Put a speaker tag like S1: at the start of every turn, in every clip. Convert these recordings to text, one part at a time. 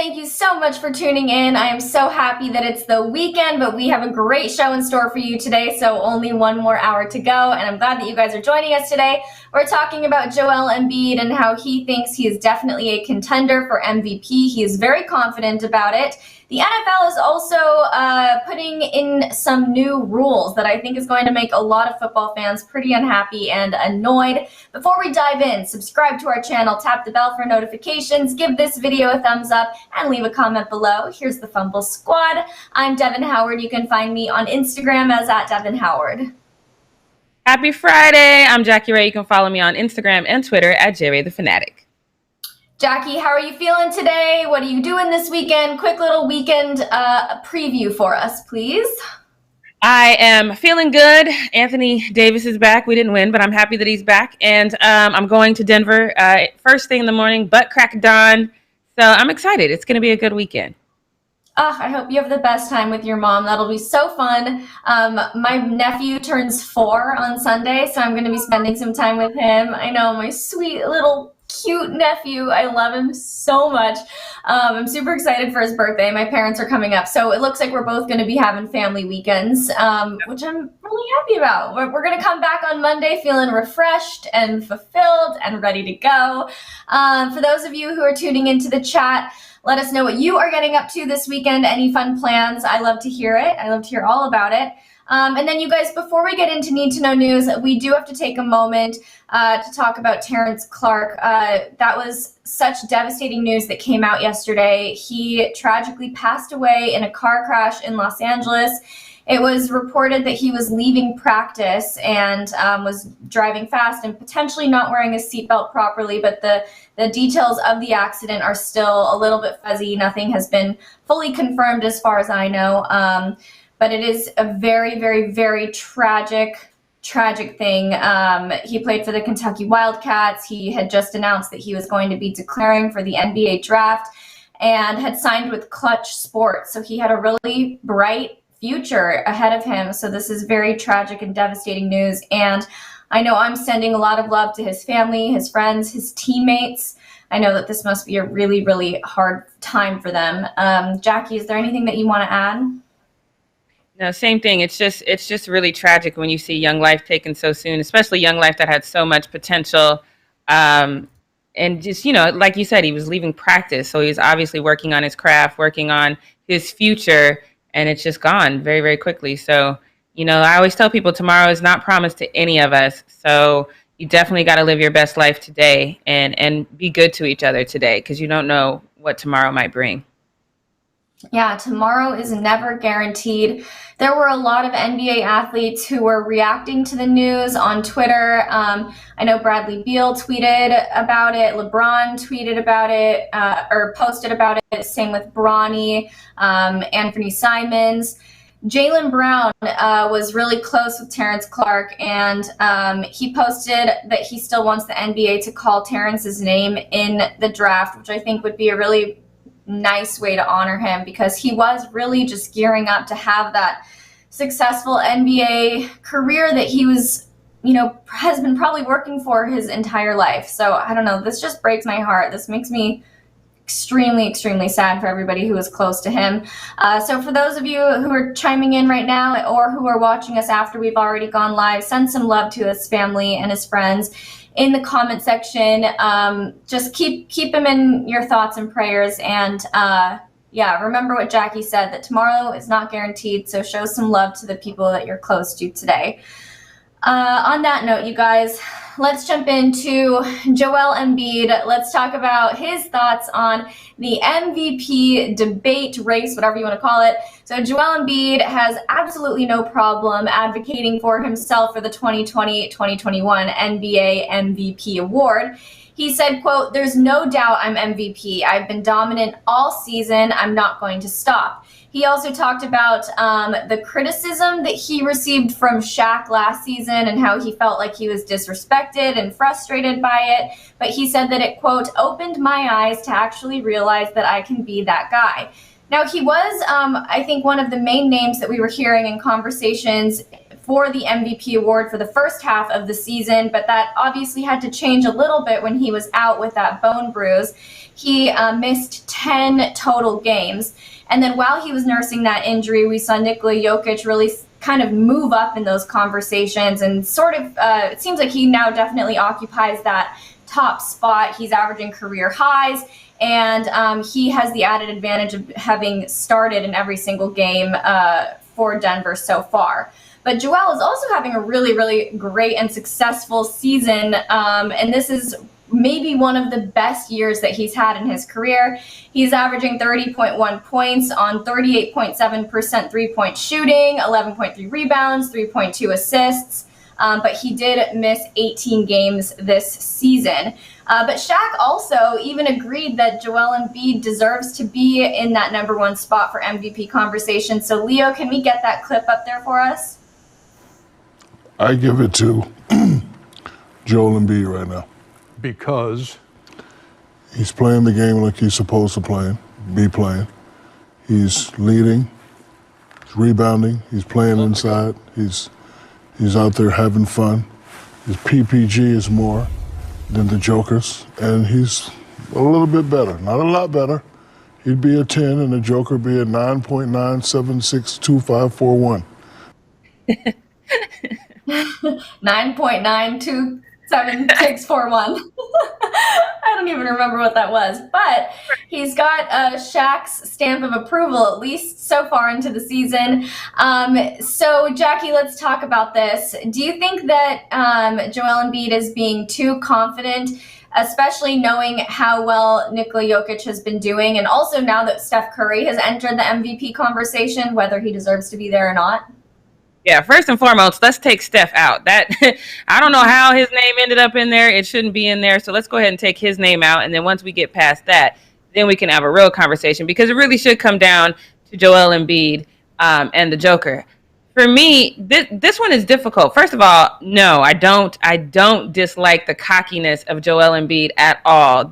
S1: thank you so much for tuning in. I am so happy that it's the weekend, but we have a great show in store for you today, so only one more hour to go, and I'm glad that you guys are joining us today. We're talking about Joel Embiid and how he thinks he is definitely a contender for MVP. He is very confident about it. The NFL is also putting in some new rules that I think is going to make a lot of football fans pretty unhappy and annoyed. Before we dive in, subscribe to our channel, tap the bell for notifications, give this video a thumbs up, and leave a comment below. Here's the Fumble Squad. I'm Devin Howard. You can find me on Instagram as @DevinHoward.
S2: Happy Friday. I'm Jackie Ray. You can follow me on Instagram and Twitter @JRayTheFanatic.
S1: Jackie, how are you feeling today? What are you doing this weekend? Quick little weekend preview for us, please.
S2: I am feeling good. Anthony Davis is back. We didn't win, but I'm happy that he's back. And I'm going to Denver first thing in the morning, butt crack of dawn. So I'm excited. It's going to be a good weekend.
S1: I hope you have the best time with your mom. That'll be so fun. My nephew turns 4 on Sunday, so I'm going to be spending some time with him. I know, my sweet little cute nephew. I love him so much. I'm super excited for his birthday. My parents are coming up, so it looks like we're both going to be having family weekends, which I'm really happy about. We're going to come back on Monday feeling refreshed and fulfilled and ready to go. For those of you who are tuning into the chat, let us know what you are getting up to this weekend. Any fun plans? I love to hear it. I love to hear all about it. And then you guys, before we get into Need to Know News, we do have to take a moment to talk about Terence Clark. That was such devastating news that came out yesterday. He tragically passed away in a car crash in Los Angeles. It was reported that he was leaving practice and was driving fast and potentially not wearing a seatbelt properly, but the details of the accident are still a little bit fuzzy. Nothing has been fully confirmed as far as I know. But it is a very, very, very tragic thing. He played for the Kentucky Wildcats. He had just announced that he was going to be declaring for the NBA draft and had signed with Clutch Sports. So he had a really bright future ahead of him. So this is very tragic and devastating news. And I know I'm sending a lot of love to his family, his friends, his teammates. I know that this must be a really, really hard time for them. Jackie, is there anything that you want to add?
S2: No, same thing. It's just really tragic when you see young life taken so soon, especially young life that had so much potential. And just, like you said, he was leaving practice. So he was obviously working on his craft, working on his future, and it's just gone very, very quickly. So, I always tell people tomorrow is not promised to any of us. So you definitely got to live your best life today and be good to each other today, because you don't know what tomorrow might bring.
S1: Yeah, tomorrow is never guaranteed. There were a lot of NBA athletes who were reacting to the news on Twitter. I know Bradley Beal tweeted about it. LeBron tweeted about it or posted about it. Same with Bronny, Anthony Simons. Jaylen Brown was really close with Terence Clark, and he posted that he still wants the NBA to call Terence's name in the draft, which I think would be a really nice way to honor him, because he was really just gearing up to have that successful NBA career that he was, has been probably working for his entire life. So I don't know, this just breaks my heart. This makes me extremely, extremely sad for everybody who was close to him. So for those of you who are chiming in right now or who are watching us after we've already gone live, send some love to his family and his friends in the comment section. Just keep him in your thoughts and prayers. And remember what Jackie said, that tomorrow is not guaranteed. So show some love to the people that you're close to today. On that note, you guys, let's jump into Joel Embiid. Let's talk about his thoughts on the MVP debate, race, whatever you want to call it. So Joel Embiid has absolutely no problem advocating for himself for the 2020-2021 NBA MVP award. He said, quote, "There's no doubt I'm MVP. I've been dominant all season. I'm not going to stop." He also talked about the criticism that he received from Shaq last season and how he felt like he was disrespected and frustrated by it. But he said that it, quote, "opened my eyes to actually realize that I can be that guy." Now, he was, I think, one of the main names that we were hearing in conversations for the MVP award for the first half of the season, but that obviously had to change a little bit when he was out with that bone bruise. He missed 10 total games. And then while he was nursing that injury, we saw Nikola Jokic really kind of move up in those conversations, and sort of it seems like he now definitely occupies that top spot. He's averaging career highs, and he has the added advantage of having started in every single game for Denver so far. But Joel is also having a really, really great and successful season, and this is maybe one of the best years that he's had in his career. He's averaging 30.1 points on 38.7% three-point shooting, 11.3 rebounds, 3.2 assists, but he did miss 18 games this season. But Shaq also even agreed that Joel Embiid deserves to be in that number one spot for MVP conversation. So, Leo, can we get that clip up there for us?
S3: I give it to Joel Embiid right now.
S4: Because
S3: he's playing the game like he's supposed to be playing. He's leading, he's rebounding, he's playing inside, he's out there having fun. His PPG is more than the Joker's, and he's a little bit better, not a lot better. He'd be a 10 and the Joker be a 9.9762541.
S1: 9.92641. I don't even remember what that was, but he's got Shaq's stamp of approval, at least so far into the season. So, Jackie, let's talk about this. Do you think that Joel Embiid is being too confident, especially knowing how well Nikola Jokic has been doing, and also now that Steph Curry has entered the MVP conversation, whether he deserves to be there or not?
S2: Yeah, first and foremost, let's take Steph out. That I don't know how his name ended up in there. It shouldn't be in there. So let's go ahead and take his name out. And then once we get past that, then we can have a real conversation, because it really should come down to Joel Embiid and the Joker. For me, this one is difficult. First of all, no, I don't dislike the cockiness of Joel Embiid at all.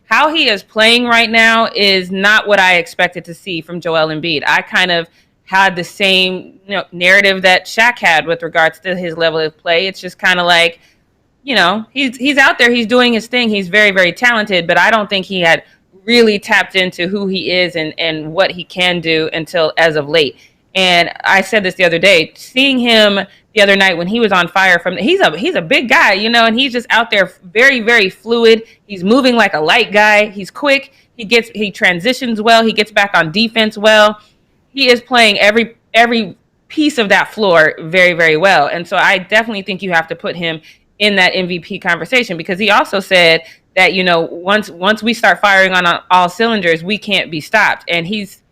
S2: How he is playing right now is not what I expected to see from Joel Embiid. I kind of had the same narrative that Shaq had with regards to his level of play. It's just kind of like, he's out there, he's doing his thing, he's very, very talented, but I don't think he had really tapped into who he is and what he can do until as of late. And I said this the other day, seeing him the other night when he was on fire he's a big guy, and he's just out there very, very fluid. He's moving like a light guy. He's quick. He transitions well. He gets back on defense well. He is playing every piece of that floor very, very well. And so I definitely think you have to put him in that MVP conversation, because he also said that, once we start firing on all cylinders, we can't be stopped. And he's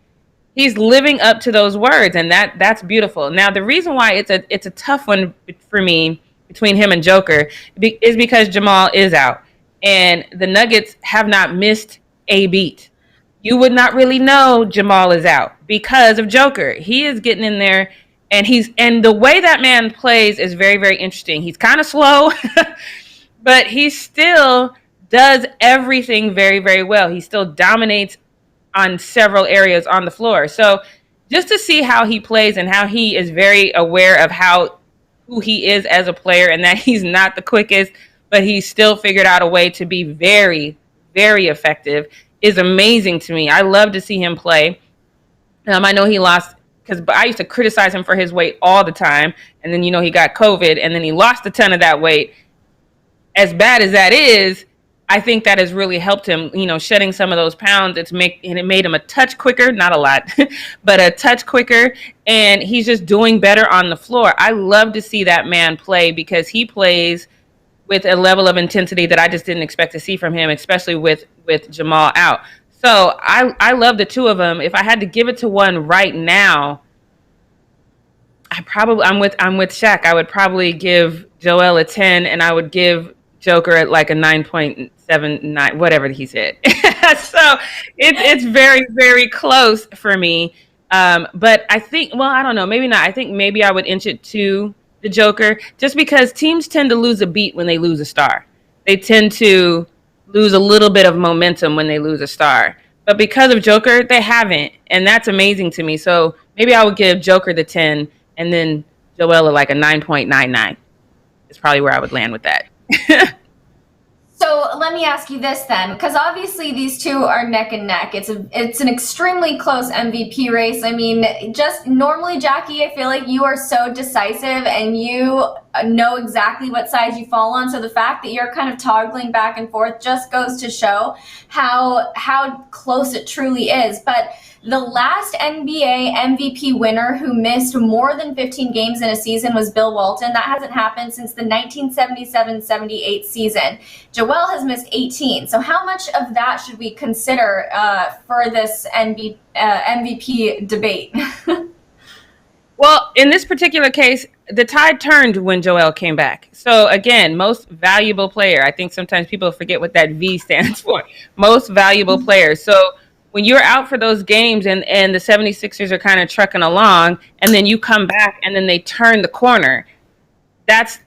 S2: living up to those words, and that's beautiful. Now, the reason why it's a tough one for me between him and Joker is because Jamal is out, and the Nuggets have not missed a beat. You would not really know Jamal is out because of Joker. He is getting in there, and the way that man plays is very, very interesting. He's kind of slow, but he still does everything very, very well. He still dominates on several areas on the floor. So just to see how he plays and how he is very aware of who he is as a player, and that he's not the quickest, but he's still figured out a way to be very, very effective, is amazing to me. I love to see him play. I know he lost, because I used to criticize him for his weight all the time, and then he got COVID, and then he lost a ton of that weight. As bad as that is, I think that has really helped him, shedding some of those pounds. And it made him a touch quicker, not a lot, but a touch quicker, and he's just doing better on the floor. I love to see that man play, because he plays with a level of intensity that I just didn't expect to see from him, especially with Jamal out. So I love the two of them. If I had to give it to one right now, I'm with Shaq. I would probably give Joel a 10, and I would give Joker at like a 9.79, whatever he said. So it's very, very close for me. But I think, I don't know, maybe not. I think maybe I would inch it to the Joker, just because teams tend to lose a beat when they lose a star. They tend to lose a little bit of momentum when they lose a star. But because of Joker, they haven't. And that's amazing to me. So maybe I would give Joker the 10, and then Joel like a 9.99. Is probably where I would land with that.
S1: So let me ask you this then, because obviously these two are neck and neck. It's an extremely close MVP race. I mean, just normally, Jackie, I feel like you are so decisive and you know exactly what side you fall on. So the fact that you're kind of toggling back and forth just goes to show how close it truly is. But the last NBA MVP winner who missed more than 15 games in a season was Bill Walton. That hasn't happened since the 1977-78 season. Joel has missed 18. So how much of that should we consider for this MVP debate?
S2: Well, in this particular case, the tide turned when Joel came back. So again, most valuable player. I think sometimes people forget what that V stands for. Most valuable player. So when you're out for those games and the 76ers are kind of trucking along and then you come back and then they turn the corner, that's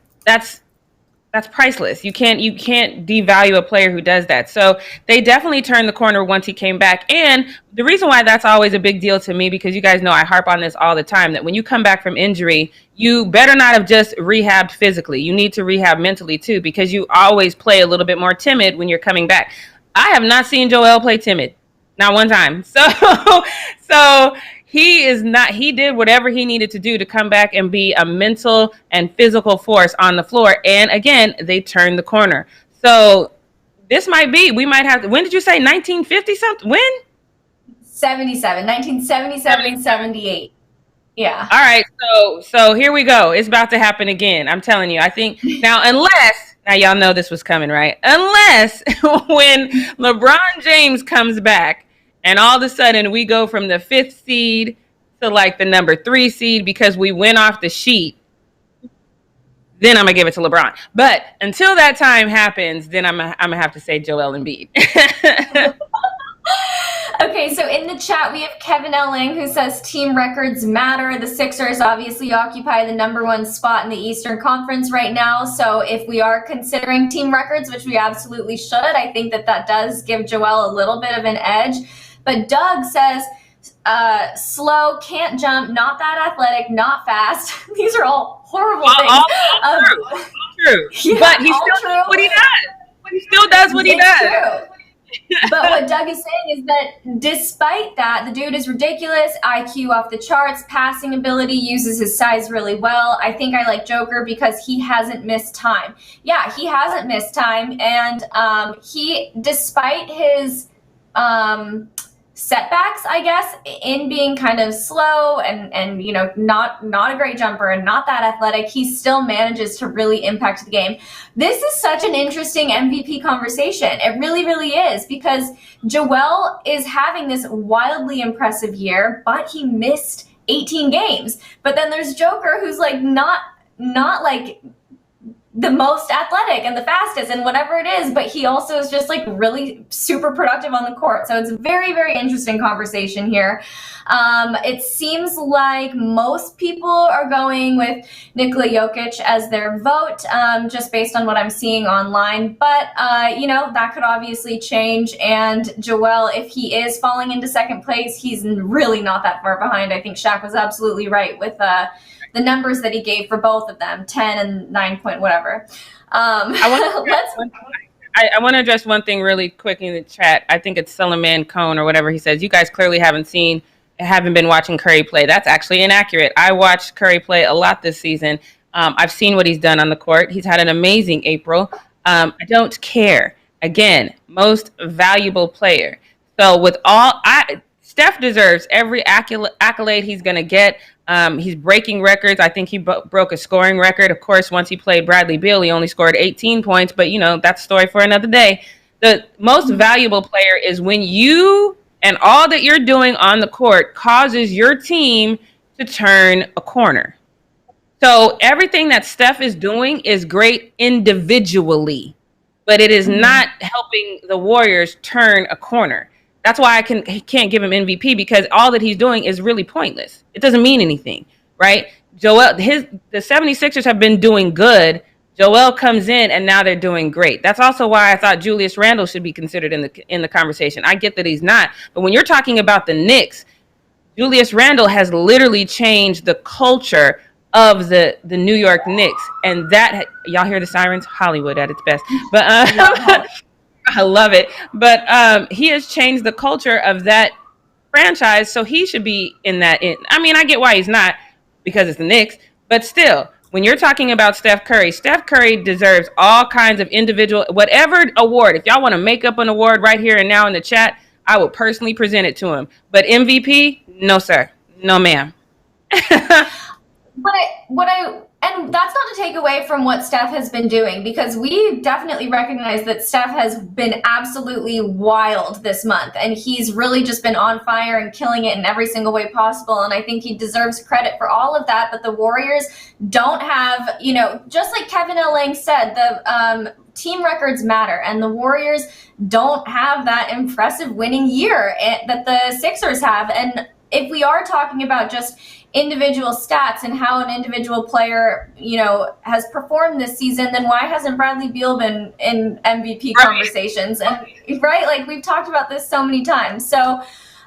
S2: priceless. You can't devalue a player who does that. So they definitely turned the corner once he came back. And the reason why that's always a big deal to me, because you guys know I harp on this all the time, that when you come back from injury, you better not have just rehabbed physically. You need to rehab mentally too, because you always play a little bit more timid when you're coming back. I have not seen Joel play timid. Not one time. So he did whatever he needed to do to come back and be a mental and physical force on the floor. And again, they turned the corner. So this we might have, when did you say 1950 something? When?
S1: 1977, 78. Yeah.
S2: All right. So here we go. It's about to happen again. I'm telling you, I think now y'all know this was coming, right? Unless when LeBron James comes back, and all of a sudden we go from the 5th seed to like the number 3 seed because we went off the sheet, then I'm going to give it to LeBron. But until that time happens, then I'm going to have to say Joel Embiid.
S1: Okay, so in the chat we have Kevin L. Lang who says team records matter. The Sixers obviously occupy the number 1 spot in the Eastern Conference right now. So if we are considering team records, which we absolutely should, I think that does give Joel a little bit of an edge. But Doug says, slow, can't jump, not that athletic, not fast. These are all horrible things.
S2: All true. Yeah, but he still does what he does. He still does what he does.
S1: True. But what Doug is saying is that despite that, the dude is ridiculous, IQ off the charts, passing ability, uses his size really well. I think I like Joker because he hasn't missed time. Yeah, he hasn't missed time. And he, despite his setbacks, I guess, in being kind of slow and you know, not a great jumper and not that athletic, he still manages to really impact the game. This is such an interesting MVP conversation. It really, really is, because Joel is having this wildly impressive year, but he missed 18 games. But then there's Joker, who's like not like the most athletic and the fastest and whatever it is, but he also is just like really super productive on the court. So it's a very, very interesting conversation here. It seems like most people are going with Nikola Jokic as their vote, just based on what I'm seeing online. But, you know, that could obviously change. And Joel, if he is falling into second place, he's really not that far behind. I think Shaq was absolutely right with the numbers that he gave for both of them, 10 and 9 point whatever.
S2: I want to address one thing really quick in the chat. I think it's Solomon Cone or whatever he says. You guys clearly haven't been watching Curry play. That's actually inaccurate. I watched Curry play a lot this season. I've seen what he's done on the court. He's had an amazing April. I don't care. Again, most valuable player. So Steph deserves every accolade he's going to get. He's breaking records. I think he broke a scoring record. Of course, once he played Bradley Beal, he only scored 18 points. But, you know, that's a story for another day. The most valuable player is when you and all that you're doing on the court causes your team to turn a corner. So everything that Steph is doing is great individually, but it is not helping the Warriors turn a corner. That's why I can't give him MVP, because all that he's doing is really pointless. It doesn't mean anything, right? The 76ers have been doing good. Joel comes in and now they're doing great. That's also why I thought Julius Randle should be considered in the conversation. I get that he's not, but when you're talking about the Knicks, Julius Randle has literally changed the culture of the New York Knicks, and that y'all hear the sirens? Hollywood at its best, but I love it. But he has changed the culture of that franchise, so he should be in that. I mean, I get why he's not because it's the Knicks, but still, when you're talking about Steph Curry deserves all kinds of individual, whatever award. If y'all want to make up an award right here and now in the chat, I will personally present it to him. But MVP, no sir, no ma'am.
S1: And that's not to take away from what Steph has been doing, because we definitely recognize that Steph has been absolutely wild this month, and he's really just been on fire and killing it in every single way possible, and I think he deserves credit for all of that. But the Warriors don't have, just like Kevin L. Lang said, the team records matter, and the Warriors don't have that impressive winning year that the Sixers have. And if we are talking about just individual stats and how an individual player, has performed this season, then why hasn't Bradley Beal been in MVP conversations? And right, like we've talked about this so many times. So,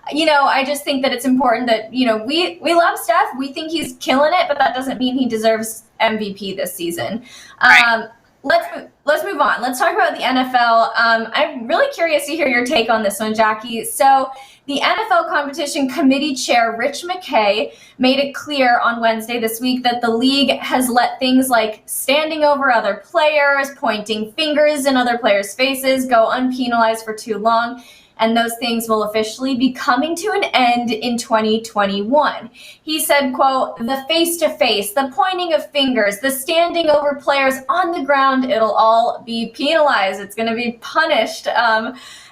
S1: I just think that it's important that, we love Steph. We think he's killing it, but that doesn't mean he deserves MVP this season. Let's move on. Let's talk about the NFL. I'm really curious to hear your take on this one, Jackie. So the NFL competition committee chair, Rich McKay, made it clear on Wednesday this week that the league has let things like standing over other players, pointing fingers in other players' faces go unpenalized for too long, and those things will officially be coming to an end in 2021. He said, quote, the face-to-face, the pointing of fingers, the standing over players on the ground, it'll all be penalized. It's going to be punished.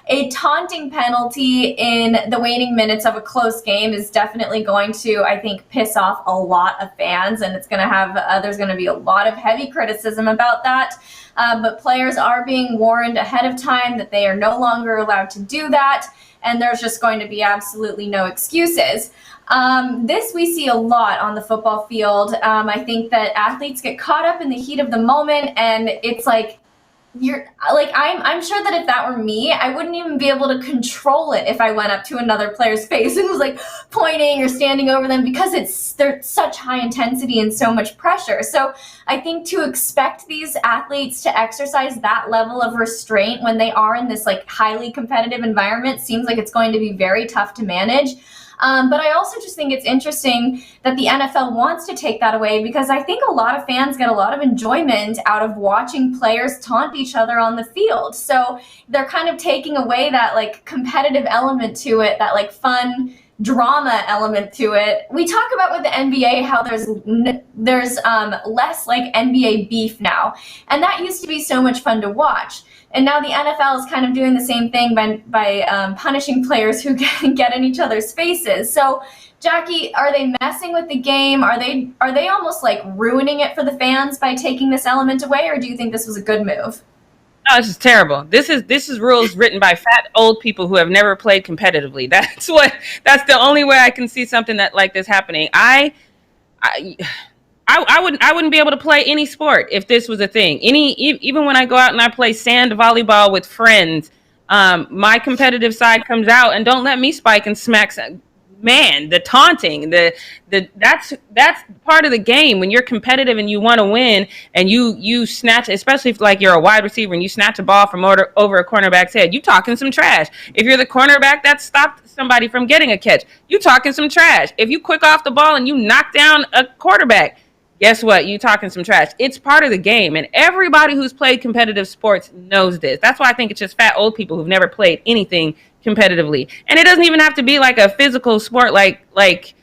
S1: A taunting penalty in the waning minutes of a close game is definitely going to, I think, piss off a lot of fans, and it's going to have, there's going to be a lot of heavy criticism about that. But players are being warned ahead of time that they are no longer allowed to do that, and there's just going to be absolutely no excuses. This we see a lot on the football field. I think that athletes get caught up in the heat of the moment, and it's like, I'm sure that if that were me, I wouldn't even be able to control it if I went up to another player's face and was like pointing or standing over them, because there's such high intensity and so much pressure. So I think to expect these athletes to exercise that level of restraint when they are in this like highly competitive environment seems like it's going to be very tough to manage. But I also just think it's interesting that the NFL wants to take that away, because I think a lot of fans get a lot of enjoyment out of watching players taunt each other on the field. So they're kind of taking away that like competitive element to it, that like fun drama element to it. We talk about with the NBA how there's less like NBA beef now, and that used to be so much fun to watch. And now the NFL is kind of doing the same thing by punishing players who get in each other's faces. So, Jackie, are they messing with the game? Are they almost like ruining it for the fans by taking this element away, or do you think this was a good move?
S2: No, this is terrible. This is rules written by fat old people who have never played competitively. That's the only way I can see something that like this happening. I wouldn't be able to play any sport if this was a thing. Even when I go out and I play sand volleyball with friends, my competitive side comes out and don't let me spike and smack. Man, the taunting, that's part of the game. When you're competitive and you want to win, and you snatch, especially if like you're a wide receiver and you snatch a ball from over a cornerback's head, you talking some trash. If you're the cornerback that stopped somebody from getting a catch, you talking some trash. If you quick off the ball and you knock down a quarterback, guess what? You talking some trash. It's part of the game, and everybody who's played competitive sports knows this. That's why I think it's just fat old people who've never played anything competitively. And it doesn't even have to be like a physical sport like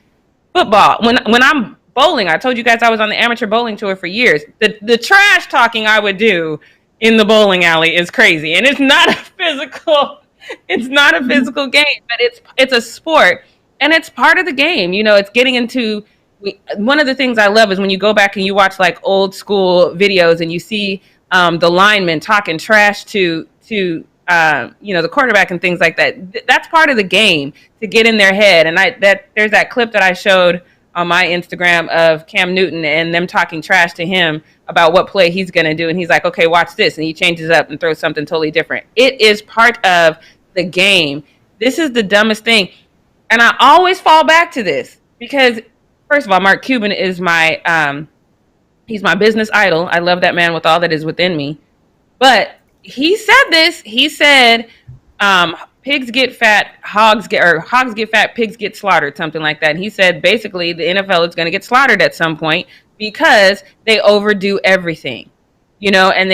S2: football. When I'm bowling, I told you guys I was on the amateur bowling tour for years. The trash talking I would do in the bowling alley is crazy, and it's not a physical game, but it's a sport, and it's part of the game. It's getting into. One of the things I love is when you go back and you watch like old school videos and you see the linemen talking trash to the quarterback and things like that. That's part of the game, to get in their head. And there's that clip that I showed on my Instagram of Cam Newton and them talking trash to him about what play he's going to do. And he's like, okay, watch this. And he changes up and throws something totally different. It is part of the game. This is the dumbest thing. And I always fall back to this, because first of all, Mark Cuban is he's my business idol. I love that man with all that is within me. But he said this. He said, pigs get fat, hogs get fat, pigs get slaughtered, something like that. And he said basically the NFL is going to get slaughtered at some point because they overdo everything, and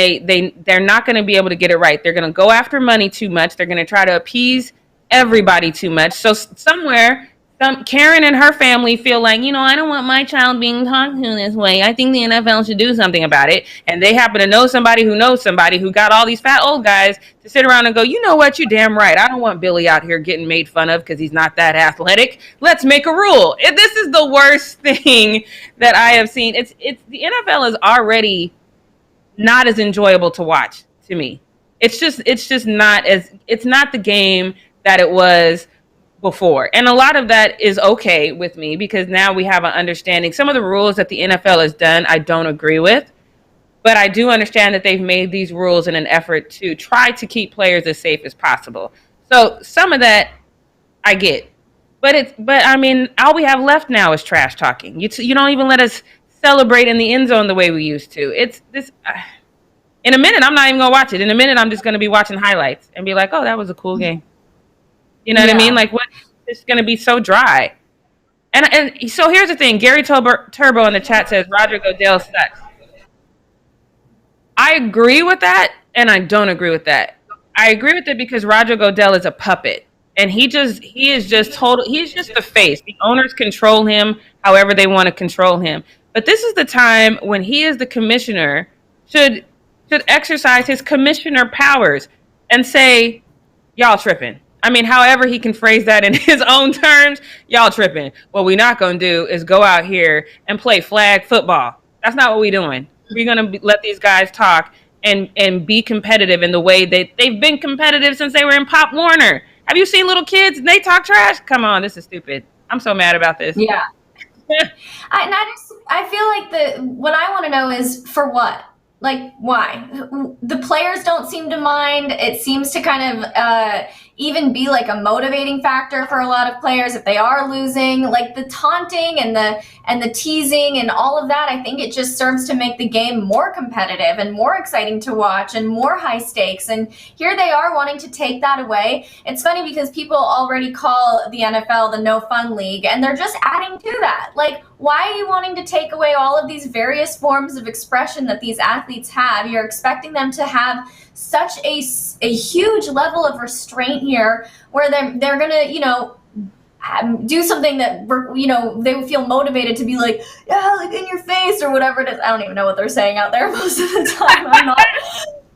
S2: they're not going to be able to get it right. They're going to go after money too much. They're going to try to appease everybody too much. So somewhere, Karen and her family feel like, I don't want my child being talked to this way. I think the NFL should do something about it. And they happen to know somebody who knows somebody who got all these fat old guys to sit around and go, you know what? You're damn right. I don't want Billy out here getting made fun of because he's not that athletic. Let's make a rule. This is the worst thing that I have seen. It's the NFL is already not as enjoyable to watch to me. It's just not it's not the game that it was before. And a lot of that is okay with me because now we have an understanding. Some of the rules that the NFL has done, I don't agree with, but I do understand that they've made these rules in an effort to try to keep players as safe as possible. So some of that I get, but I mean, all we have left now is trash talking. You don't even let us celebrate in the end zone the way we used to. It's this. In a minute, I'm not even gonna watch it. In a minute, I'm just gonna be watching highlights and be like, "Oh, that was a cool game." You know what I mean? Like, what? It's going to be so dry. And so here's the thing. Gary Turbo in the chat says Roger Goodell sucks. I agree with that, and I don't agree with that. I agree with it because Roger Goodell is a puppet, and he's just the face. The owners control him however they want to control him. But this is the time when he is the commissioner should exercise his commissioner powers and say, y'all tripping. I mean, however he can phrase that in his own terms, y'all tripping. What we're not going to do is go out here and play flag football. That's not what we're doing. We're going to let these guys talk and be competitive in the way that they've been competitive since they were in Pop Warner. Have you seen little kids and they talk trash? Come on, this is stupid. I'm so mad about this.
S1: Yeah. I feel like what I want to know is for what? Like, why? The players don't seem to mind. It seems to kind of even be like a motivating factor for a lot of players if they are losing. Like the taunting and the teasing and all of that, I think it just serves to make the game more competitive and more exciting to watch and more high stakes. And here they are wanting to take that away. It's funny because people already call the NFL the no fun league, and they're just adding to that. Like, why are you wanting to take away all of these various forms of expression that these athletes have? You're expecting them to have such a huge level of restraint here where they're going to, do something that, they would feel motivated to be like, yeah, like in your face or whatever it is. I don't even know what they're saying out there most of the time.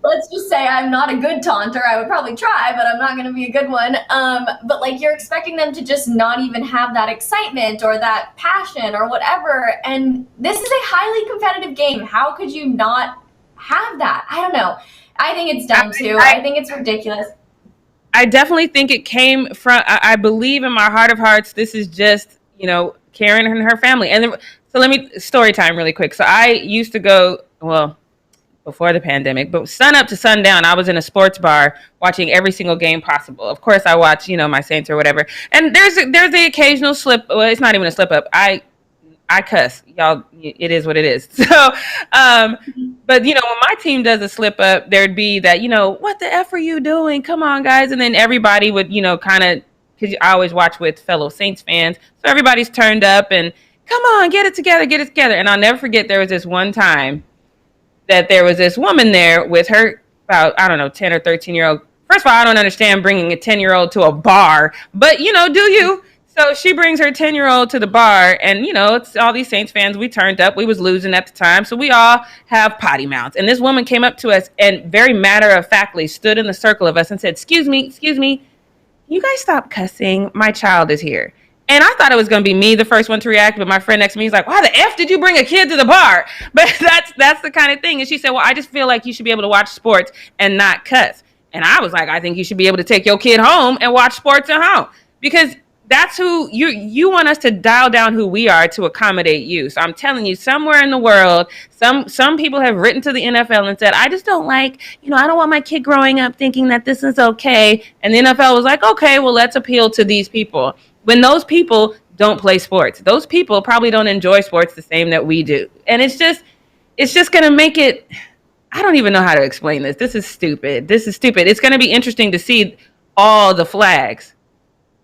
S1: Let's just say I'm not a good taunter. I would probably try, but I'm not going to be a good one. But like you're expecting them to just not even have that excitement or that passion or whatever. And this is a highly competitive game. How could you not have that? I don't know. I think it's dumb too. I think it's ridiculous.
S2: I definitely think it came from, I believe in my heart of hearts, this is just, Karen and her family. And so story time really quick. So I used to go, before the pandemic, but sun up to sundown, I was in a sports bar watching every single game possible. Of course, I watch, my Saints or whatever. And there's the occasional slip. Well, it's not even a slip up. I cuss, y'all. It is what it is. So, but when my team does a slip up, there'd be that, what the F are you doing? Come on, guys. And then everybody would, kind of, because I always watch with fellow Saints fans. So everybody's turned up and come on, get it together. And I'll never forget there was this one time that there was this woman there with her about, 10 or 13-year-old. First of all, I don't understand bringing a 10-year-old to a bar, but, do you? So she brings her 10-year-old to the bar, and, it's all these Saints fans. We turned up. We was losing at the time, so we all have potty mouths. And this woman came up to us and very matter-of-factly stood in the circle of us and said, excuse me, you guys stop cussing. My child is here. And I thought it was going to be me, the first one to react, but my friend next to me is like, why the F did you bring a kid to the bar? But that's the kind of thing. And she said, well, I just feel like you should be able to watch sports and not cuss. And I was like, I think you should be able to take your kid home and watch sports at home. Because that's who you want us to dial down who we are to accommodate you. So I'm telling you, somewhere in the world, some people have written to the NFL and said, I just don't like, I don't want my kid growing up thinking that this is okay. And the NFL was like, okay, well, let's appeal to these people. When those people don't play sports. Those people probably don't enjoy sports the same that we do. And it's just going to make it, I don't even know how to explain this. This is stupid. It's going to be interesting to see all the flags.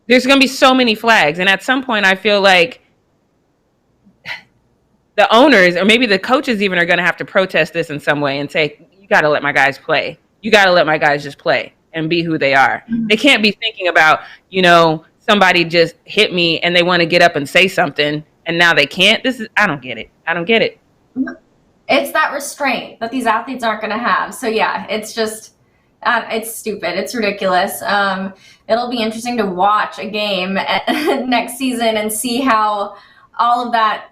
S2: There's going to be so many flags. And at some point, I feel like the owners or maybe the coaches even are going to have to protest this in some way and say, you got to let my guys play. You got to let my guys just play and be who they are. They can't be thinking about, somebody just hit me and they want to get up and say something and now they can't. I don't get it.
S1: It's that restraint that these athletes aren't going to have. So yeah, it's just, it's stupid. It's ridiculous. It'll be interesting to watch a game next season and see how all of that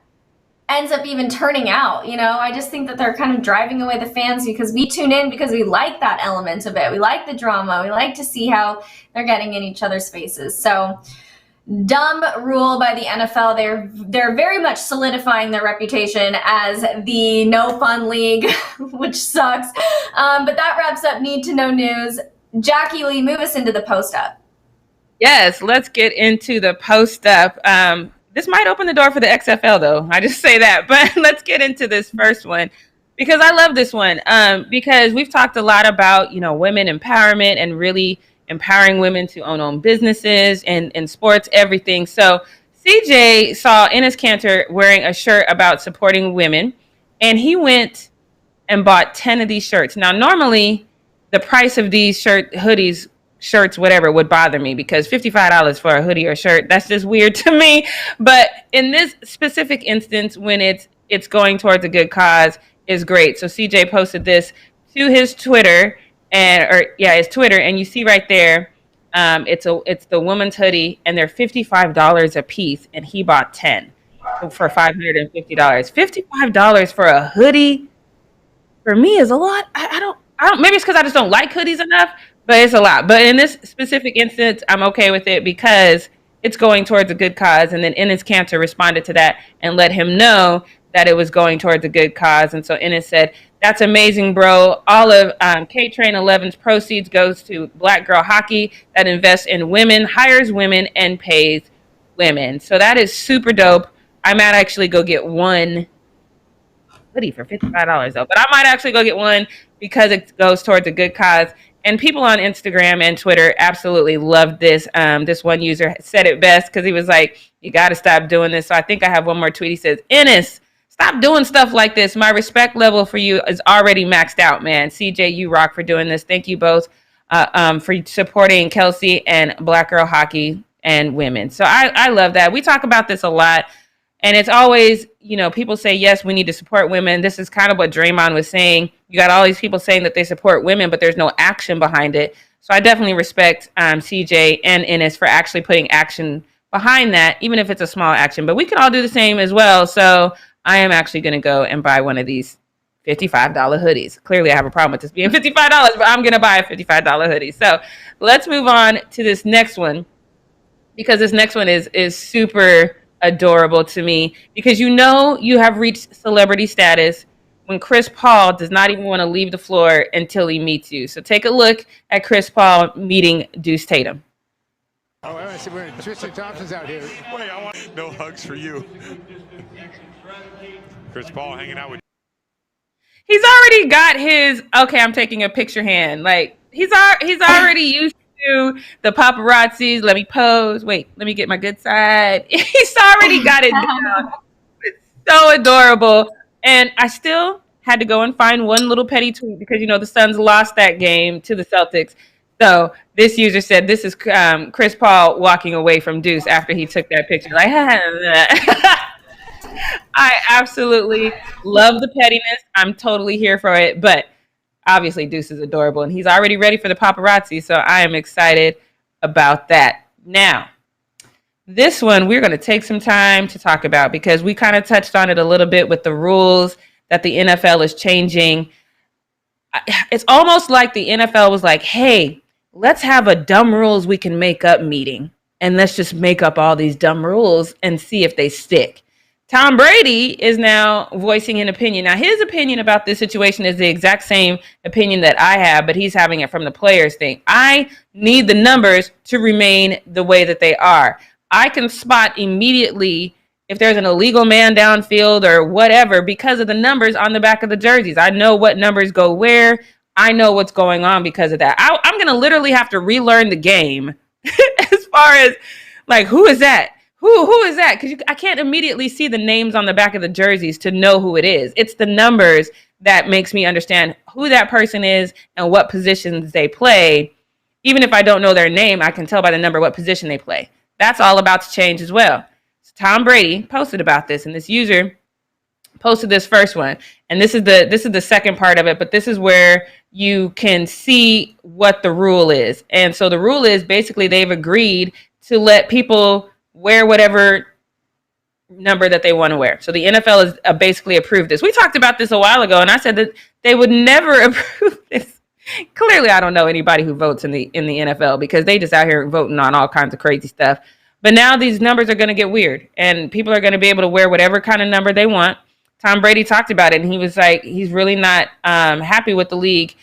S1: ends up even turning out. I just think that they're kind of driving away the fans because we tune in because we like that element of it. We like the drama. We like to see how they're getting in each other's faces. So dumb rule by the NFL. They're very much solidifying their reputation as the no fun league, which sucks. But that wraps up Need to Know News. Jackie, will you move us into the post up?
S2: Yes, let's get into the post up. This might open the door for the XFL, though. I just say that. But let's get into this first one because I love this one because we've talked a lot about, women empowerment and really empowering women to own businesses and in sports, everything. So CJ saw Enes Kanter wearing a shirt about supporting women, and he went and bought 10 of these shirts. Now, normally, the price of these hoodies, shirts, whatever, would bother me because $55 for a hoodie or shirt, that's just weird to me. But in this specific instance, when it's going towards a good cause, is great. So CJ posted this to his Twitter and you see right there, it's the woman's hoodie and they're $55 a piece, and he bought 10 for $550. $55 for a hoodie for me is a lot. I don't maybe it's because I just don't like hoodies enough, but it's a lot. But in this specific instance, I'm okay with it because it's going towards a good cause. And then Enes Kanter responded to that and let him know that it was going towards a good cause. And so Enes said, "That's amazing, bro. All of K-Train 11's proceeds goes to Black Girl Hockey that invests in women, hires women, and pays women." So that is super dope. I might actually go get one hoodie for $55 though, but I might actually go get one because it goes towards a good cause. And people on Instagram and Twitter absolutely loved this. This one user said it best because he was like, "You got to stop doing this." So I think I have one more tweet. He says, "Enes, stop doing stuff like this. My respect level for you is already maxed out, man. CJ, you rock for doing this. Thank you both for supporting Kelsey and Black Girl Hockey and women." So I love that. We talk about this a lot. And it's always, people say, yes, we need to support women. This is kind of what Draymond was saying. You got all these people saying that they support women, but there's no action behind it. So I definitely respect CJ and Enes for actually putting action behind that, even if it's a small action. But we can all do the same as well. So I am actually going to go and buy one of these $55 hoodies. Clearly, I have a problem with this being $55, but I'm going to buy a $55 hoodie. So let's move on to this next one because this next one is super adorable to me because you have reached celebrity status when Chris Paul does not even want to leave the floor until he meets you. So take a look at Chris Paul meeting Deuce Tatum.
S4: Oh, I see where Tristan Thompson's out here.
S5: Wait, I want no hugs for you. Chris Paul hanging out with.
S2: He's already got his okay, I'm taking a picture hand. Like he's already used to the paparazzis. Let me pose. Wait, let me get my good side. He's already got it down. It's so adorable. And I still had to go and find one little petty tweet because, the Suns lost that game to the Celtics. So this user said, this is Chris Paul walking away from Deuce after he took that picture. Like, I absolutely love the pettiness. I'm totally here for it. But obviously, Deuce is adorable, and he's already ready for the paparazzi, so I am excited about that. Now, this one we're going to take some time to talk about because we kind of touched on it a little bit with the rules that the NFL is changing. It's almost like the NFL was like, hey, let's have a dumb rules we can make up meeting, and let's just make up all these dumb rules and see if they stick. Tom Brady is now voicing an opinion. Now, his opinion about this situation is the exact same opinion that I have, but he's having it from the players thing. I need the numbers to remain the way that they are. I can spot immediately if there's an illegal man downfield or whatever because of the numbers on the back of the jerseys. I know what numbers go where. I know what's going on because of that. I'm going to literally have to relearn the game as far as like, who is that? Who is that? Because I can't immediately see the names on the back of the jerseys to know who it is. It's the numbers that makes me understand who that person is and what positions they play. Even if I don't know their name, I can tell by the number what position they play. That's all about to change as well. So Tom Brady posted about this, and this user posted this first one. And this is the second part of it, but this is where you can see what the rule is. And so the rule is basically they've agreed to let people wear whatever number that they want to wear. So the NFL has basically approved this. We talked about this a while ago, and I said that they would never approve this. Clearly, I don't know anybody who votes in the NFL because they just out here voting on all kinds of crazy stuff. But now these numbers are going to get weird, and people are going to be able to wear whatever kind of number they want. Tom Brady talked about it, and he was like, he's really not happy with the league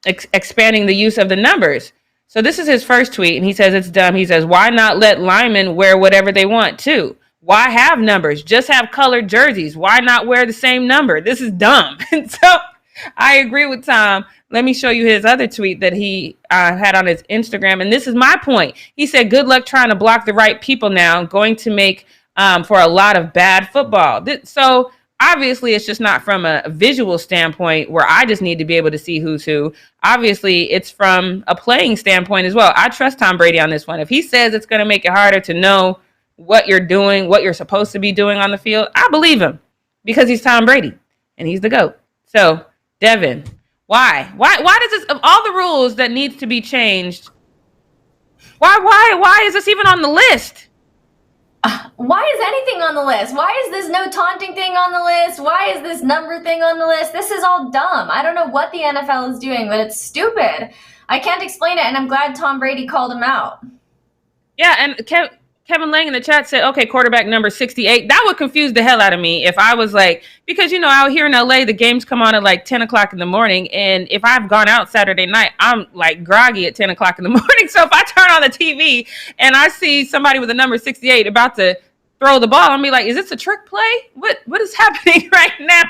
S2: expanding the use of the numbers. So this is his first tweet, and he says it's dumb. He says, why not let linemen wear whatever they want too? Why have numbers? Just have colored jerseys. Why not wear the same number? This is dumb. And so I agree with Tom. Let me show you his other tweet that he had on his Instagram. And this is my point. He said, good luck trying to block the right people now. Going to make for a lot of bad football. So obviously, it's just not from a visual standpoint where I just need to be able to see who's who. Obviously, it's from a playing standpoint as well. I trust Tom Brady on this one. If he says it's going to make it harder to know what you're doing, what you're supposed to be doing on the field, I believe him because he's Tom Brady and he's the GOAT. So, Devin, why does this, of all the rules that needs to be changed, why is this even on the list?
S1: Why is anything on the list? Why is this no taunting thing on the list? Why is this number thing on the list? This is all dumb. I don't know what the NFL is doing, but it's stupid. I can't explain it, and I'm glad Tom Brady called him out.
S2: Yeah, and Kevin Lang in the chat said, okay, quarterback number 68. That would confuse the hell out of me if I was like, because, out here in LA, the games come on at like 10 o'clock in the morning. And if I've gone out Saturday night, I'm like groggy at 10 o'clock in the morning. So if I turn on the TV and I see somebody with a number 68 about to throw the ball, I'm be like, is this a trick play? What is happening right now?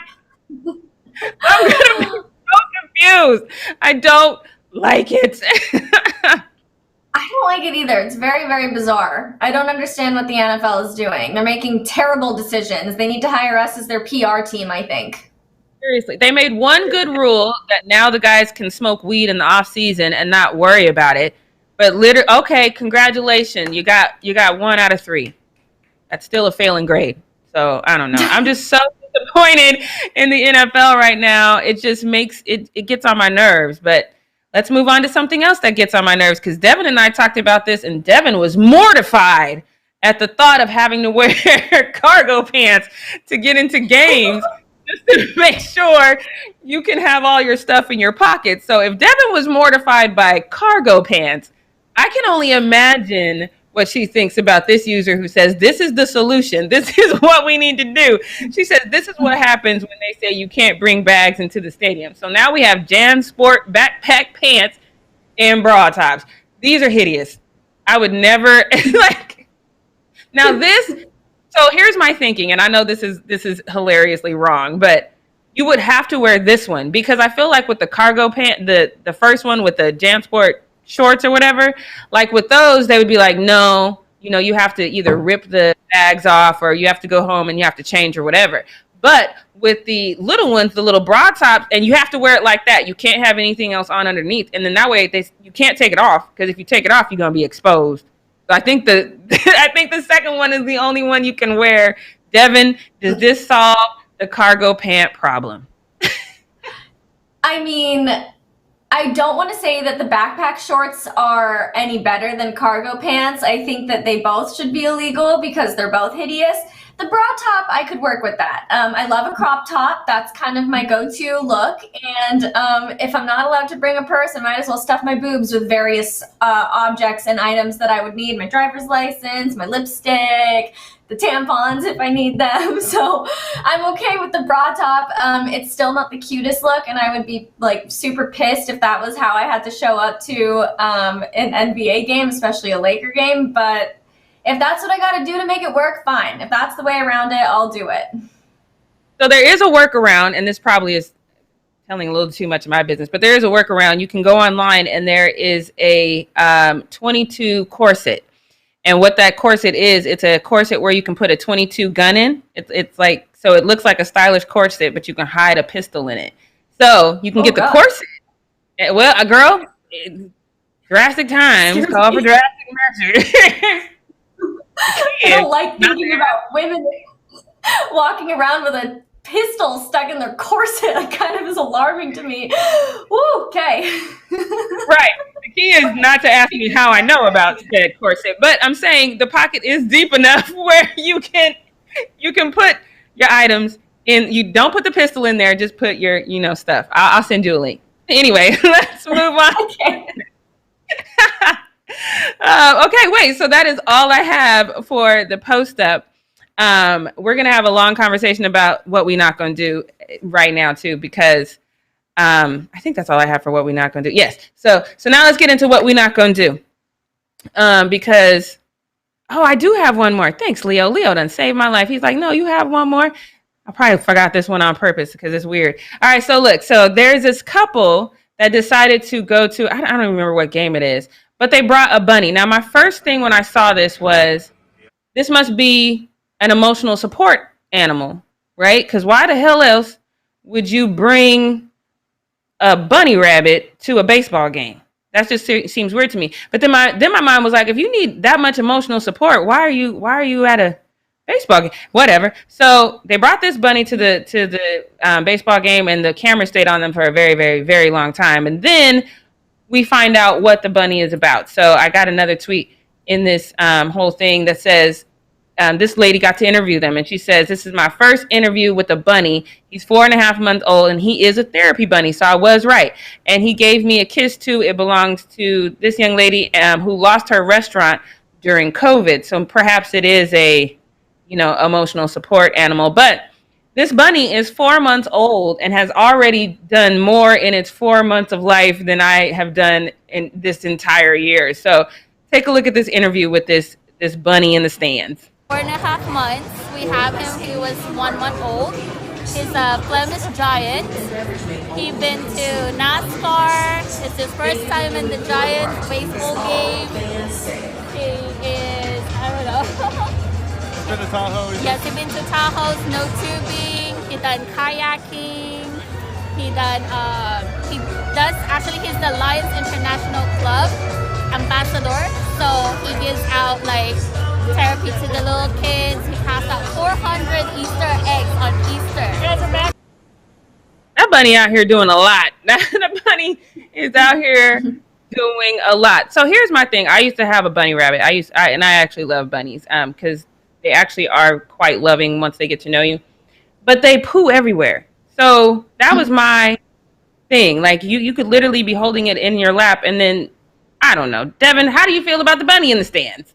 S2: I'm going to be so confused. I don't like it.
S1: I don't like it either. It's very, very bizarre. I don't understand what the NFL is doing. They're making terrible decisions. They need to hire us as their PR team, I think.
S2: Seriously. They made one good rule that now the guys can smoke weed in the off season and not worry about it. But okay, congratulations. You got 1 out of 3. That's still a failing grade. So I don't know. I'm just so disappointed in the NFL right now. It just makes it gets on my nerves. But let's move on to something else that gets on my nerves, because Devin and I talked about this, and Devin was mortified at the thought of having to wear cargo pants to get into games just to make sure you can have all your stuff in your pockets. So if Devin was mortified by cargo pants, I can only imagine what she thinks about this user who says, this is the solution. This is what we need to do. She says, this is what happens when they say you can't bring bags into the stadium. So now we have JanSport backpack pants and bra tops. These are hideous. I would never now this. So here's my thinking. And I know this is hilariously wrong, but you would have to wear this one because I feel like with the cargo pant, the first one with the JanSport shorts or whatever, like with those, they would be like, no, you have to either rip the bags off or you have to go home and you have to change or whatever. But with the little ones, the little bra tops, and you have to wear it like that. You can't have anything else on underneath. And then that way you can't take it off, because if you take it off, you're going to be exposed. So I think the second one is the only one you can wear. Devin, does this solve the cargo pant problem?
S1: I mean, I don't want to say that the backpack shorts are any better than cargo pants. I think that they both should be illegal because they're both hideous. The bra top, I could work with that. I love a crop top. That's kind of my go-to look. And if I'm not allowed to bring a purse, I might as well stuff my boobs with various objects and items that I would need. My driver's license, my lipstick, the tampons if I need them. So I'm okay with the bra top. It's still not the cutest look, and I would be like super pissed if that was how I had to show up to an NBA game, especially a Laker game. But if that's what I got to do to make it work, fine. If that's the way around it, I'll do it.
S2: So there is a workaround, and this probably is telling a little too much of my business, but there is a workaround. You can go online, and there is a 22 corset. And what that corset is, it's a corset where you can put a 22 gun in. It's like, so it looks like a stylish corset, but you can hide a pistol in it. So you can get the corset. Well, a girl, drastic times call for drastic measures.
S1: I don't like thinking about women walking around with a pistol stuck in their corset. That kind of is alarming to me. Woo, okay.
S2: Right. The key is not to ask me how I know about said corset, but I'm saying the pocket is deep enough where you can put your items in. You don't put the pistol in there. Just put your stuff. I'll send you a link. Anyway, let's move on.
S1: Okay.
S2: Okay, wait. So that is all I have for the post up. We're gonna have a long conversation about what we're not gonna do right now too, because I think that's all I have for what we're not gonna do. Yes. So now let's get into what we're not gonna do. Because I do have one more. Thanks, Leo. Leo done saved my life. He's like, no, you have one more. I probably forgot this one on purpose because it's weird. All right, so look, so there's this couple that decided to go to, I don't remember what game it is, but they brought a bunny. Now, my first thing when I saw this was, this must be an emotional support animal, right? Because why the hell else would you bring a bunny rabbit to a baseball game? That just seems weird to me. But then my mind was like, if you need that much emotional support, why are you at a baseball game? Whatever. So they brought this bunny to the baseball game, and the camera stayed on them for a very, very, very long time. And then we find out what the bunny is about. So I got another tweet in this whole thing that says, this lady got to interview them, and she says, this is my first interview with a bunny. He's 4.5 months old, and he is a therapy bunny, so I was right. And he gave me a kiss too. It belongs to this young lady who lost her restaurant during COVID. So perhaps it is a emotional support animal. But this bunny is 4 months old and has already done more in its 4 months of life than I have done in this entire year. So take a look at this interview with this bunny in the stands.
S6: 4.5 months. We have him. He was 1 month old. He's a Flemish giant. He's been to NASCAR. It's his first time in the Giants baseball game. He is, I don't know.
S5: Been to Tahoe?
S6: Yes, he's been to Tahoe, snow tubing. He done kayaking. He does actually. He's the Lions International Club ambassador. So he gives out like therapy to the little kids. He passed out 400 Easter eggs on Easter.
S2: That bunny out here doing a lot. The bunny is out here doing a lot. So here's my thing. I used to have a bunny rabbit. I actually love bunnies because they actually are quite loving once they get to know you. But they poo everywhere. So that was my thing. Like you could literally be holding it in your lap, and then I don't know. Devin, how do you feel about the bunny in the stands?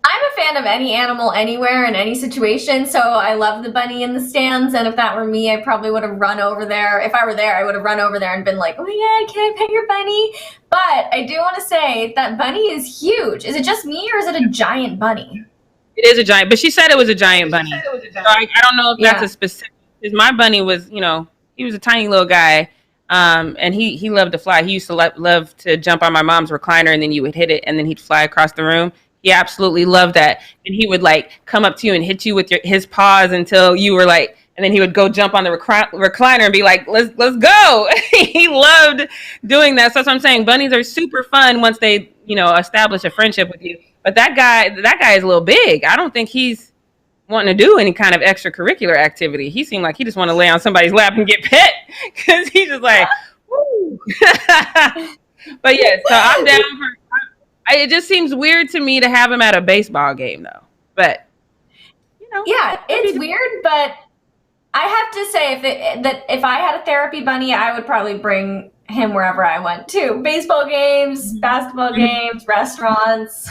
S1: I'm a fan of any animal anywhere in any situation, so I love the bunny in the stands, and if that were me, I probably would have run over there. If I were there, I would have run over there and been like, oh yeah, can I pet your bunny? But I do want to say that bunny is huge. Is it just me, or is it a giant bunny?
S2: It is a giant, but she said it was a giant bunny. So I don't know if that's a specific, because my bunny was, he was a tiny little guy. And he loved to fly. He used to love to jump on my mom's recliner, and then you would hit it, and then he'd fly across the room. He absolutely loved that. And he would like come up to you and hit you with his paws until you were like, and then he would go jump on the recliner and be like, let's go. He loved doing that. So that's what I'm saying. Bunnies are super fun once they, establish a friendship with you. But that guy is a little big. I don't think he's wanting to do any kind of extracurricular activity. He seemed like he just want to lay on somebody's lap and get pet, because he's just like, woo. But yeah, so I'm down for. It just seems weird to me to have him at a baseball game, though. But
S1: yeah, it's weird. But I have to say, if I had a therapy bunny, I would probably bring him wherever I went to. Baseball games, basketball games, restaurants.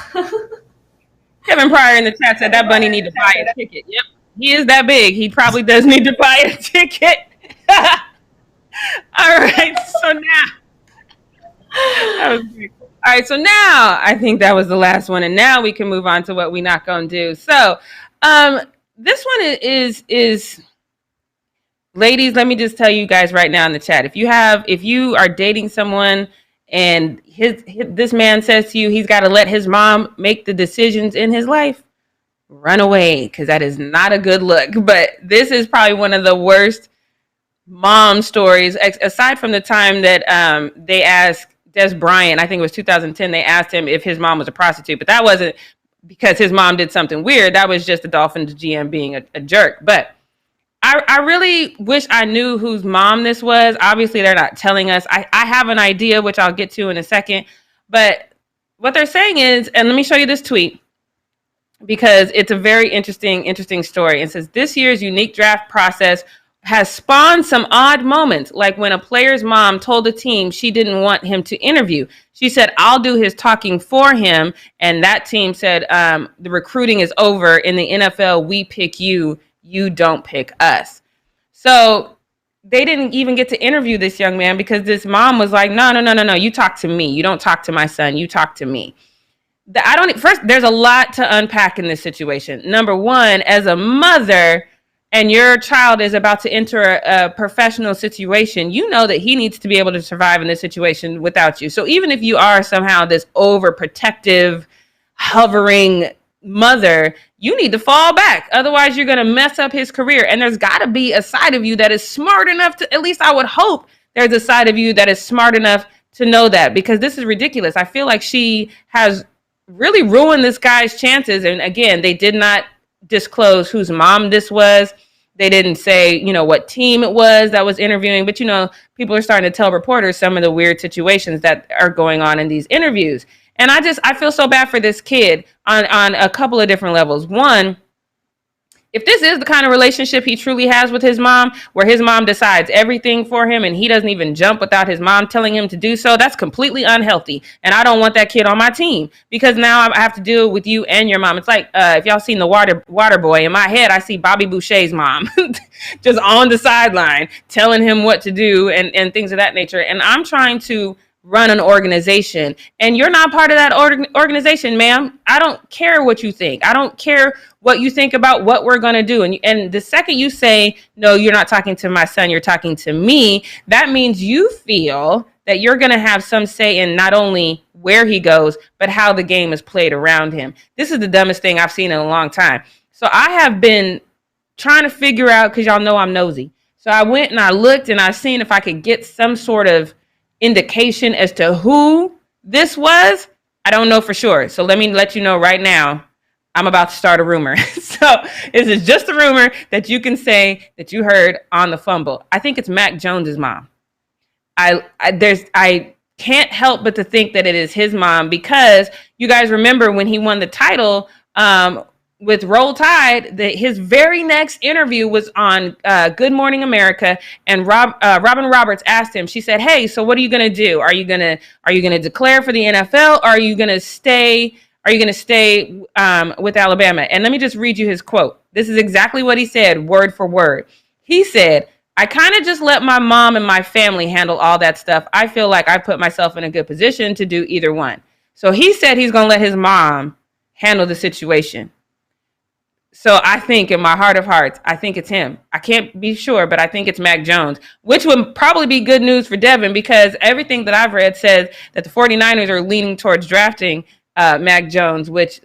S2: Kevin Pryor in the chat said that bunny need to buy a ticket. Yep, he is that big. He probably does need to buy a ticket. All right, so now that was great. All right, so now I think that was the last one, and now we can move on to what we not gonna do. So, this one is ladies. Let me just tell you guys right now in the chat: if you are dating someone and this man says to you he's got to let his mom make the decisions in his life, run away, because that is not a good look. But this is probably one of the worst mom stories, aside from the time that they asked Des Bryant, I think it was 2010, they asked him if his mom was a prostitute, but that wasn't because his mom did something weird. That was just the Dolphins GM being a jerk. But I really wish I knew whose mom this was. Obviously, they're not telling us. I have an idea, which I'll get to in a second. But what they're saying is, and let me show you this tweet, because it's a very interesting story. It says, this year's unique draft process has spawned some odd moments, like when a player's mom told the team she didn't want him to interview. She said, I'll do his talking for him. And that team said, the recruiting is over. In the NFL, we pick you. You don't pick us. So they didn't even get to interview this young man because this mom was like, no. You talk to me. You don't talk to my son. You talk to me. First, there's a lot to unpack in this situation. Number one, as a mother, and your child is about to enter a professional situation, you know that he needs to be able to survive in this situation without you. So even if you are somehow this overprotective, hovering mother, you need to fall back. Otherwise, you're going to mess up his career. And there's got to be a side of you that is smart enough to, at least I would hope there's a side of you that is smart enough to know that, because this is ridiculous. I feel like she has really ruined this guy's chances. And again, they did not disclose whose mom this was. They didn't say, what team it was that was interviewing. But, people are starting to tell reporters some of the weird situations that are going on in these interviews. And I feel so bad for this kid on a couple of different levels. One, if this is the kind of relationship he truly has with his mom, where his mom decides everything for him and he doesn't even jump without his mom telling him to do so, that's completely unhealthy. And I don't want that kid on my team, because now I have to deal with you and your mom. It's like, if y'all seen the Water Boy, in my head, I see Bobby Boucher's mom just on the sideline telling him what to do and things of that nature. And I'm trying to run an organization, and you're not part of that organization, ma'am. I don't care what you think. I don't care what you think about what we're going to do. And the second you say, no, you're not talking to my son, you're talking to me, that means you feel that you're going to have some say in not only where he goes, but how the game is played around him. This is the dumbest thing I've seen in a long time. So I have been trying to figure out, because y'all know I'm nosy. So I went and I looked and I seen if I could get some sort of indication as to who this was. I don't know for sure. So let me let you know right now, I'm about to start a rumor. So this is just a rumor that you can say that you heard on the Fumble. I think it's Mac Jones's mom. I can't help but to think that it is his mom, because you guys remember when he won the title with Roll Tide, his very next interview was on Good Morning America, and Robin Roberts asked him. She said, "Hey, so what are you going to do? Are you going to declare for the NFL? Or are you going to stay? Are you going to stay with Alabama?" And let me just read you his quote. This is exactly what he said, word for word. He said, "I kind of just let my mom and my family handle all that stuff. I feel like I put myself in a good position to do either one." So he said he's going to let his mom handle the situation. So I think in my heart of hearts, I think it's him. I can't be sure, but I think it's Mac Jones, which would probably be good news for Devin, because everything that I've read says that the 49ers are leaning towards drafting Mac Jones, which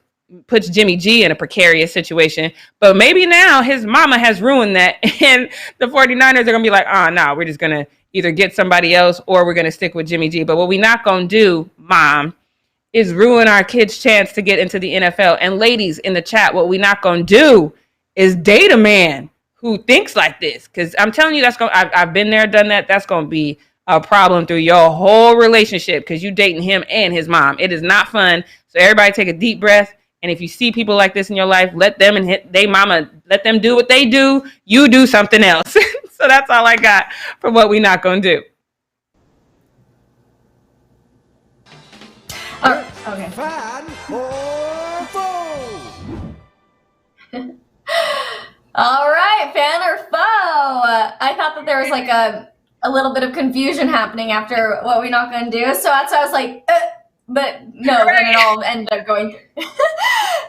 S2: puts Jimmy G in a precarious situation. But maybe now his mama has ruined that, and the 49ers are going to be like, oh, no, we're just going to either get somebody else or we're going to stick with Jimmy G. But what we're not going to do, Mom, is ruin our kids' chance to get into the NFL. And ladies in the chat, what we not going to do is date a man who thinks like this. Because I'm telling you, I've been there, done that. That's going to be a problem through your whole relationship, because you dating him and his mom. It is not fun. So everybody take a deep breath. And if you see people like this in your life, let them and they mama, let them do what they do. You do something else. So that's all I got for what we not going to do.
S1: Okay.
S4: Fan or foe?
S1: All right, fan or foe. I thought that there was like a little bit of confusion happening after what we not going to do. So that's why I was like, but no, then it all ended up going through.